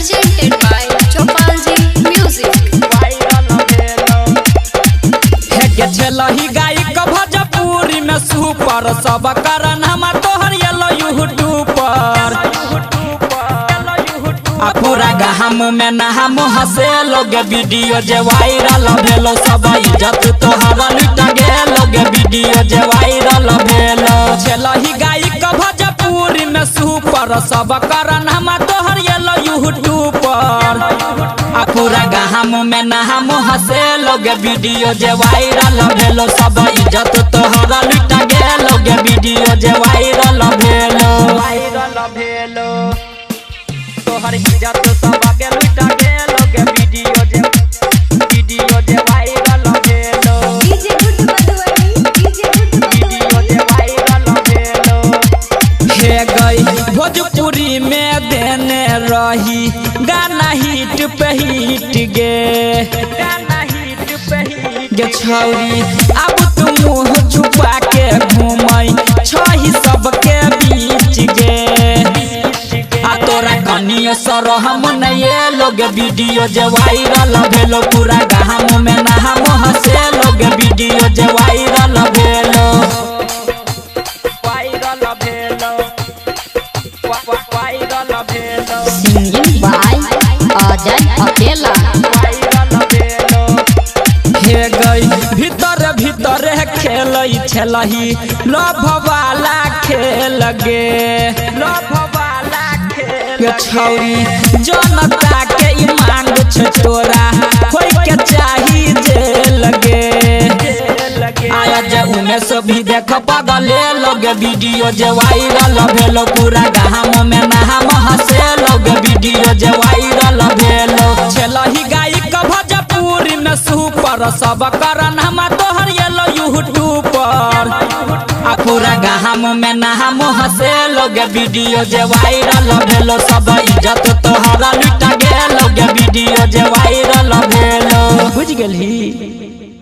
presented by Chopalji Music। के छलही गाई क भोजपुरी में सुपर सब करन हम तोहर येलो यूट्यूब पर आ पूरा गहम में नहम हसे लोग वीडियो जे वायरल भेलो सब इज्जत तोहर लुट गेलो गे वीडियो जे वायरल भेलो छलही गाई क भोजपुरी में सुपर सब करन हम तोहर येलो यूट्यूब पर आ पूरा गहम में नहम हसे लोग वीडियो जे वायरल भेलो सब इज्जत तोहरा लुट गेलो गे वीडियो जे वायरल भेलो तोहर इज्जत सब के लुट गेलो गे वीडियो जे वायरल भेलो वीडियो जे वायरल भेलो हे गई भोजपुरी में देने रही गाना हिट पे हिट गे छौरी अब तुम मुँह छुपा के घूमई छही सबके बीच गे आ तोरा कनियो सरहम नहीं लोग वीडियो जे वायरल भेलो पूरा गहम में नहम हसे लोग वीडियो जे वायरल भेलो Singing by Ajay Akela। हे गई भीतर भीतर खेलई छलही लभ वाला खेल गे छौरी जनता के ई मांग छ तोरा होय के चाही जे लगे आया जे उमे से भी देख पगले लोग वीडियो जे वायरल भेलो पूरा गहम में नहम हसे लोग वीडियो जे वायरल भेलो छलही गाई क भोजपुरी में सुपर सब करन हम तोहर येलो यूट्यूब पर आ पूरा गहम में नहम हसे लोग वीडियो जे वायरल भेलो सब इज्जत तोहरा लुट गेलो गे वीडियो जे वायरल भेलो बुझ गेलही।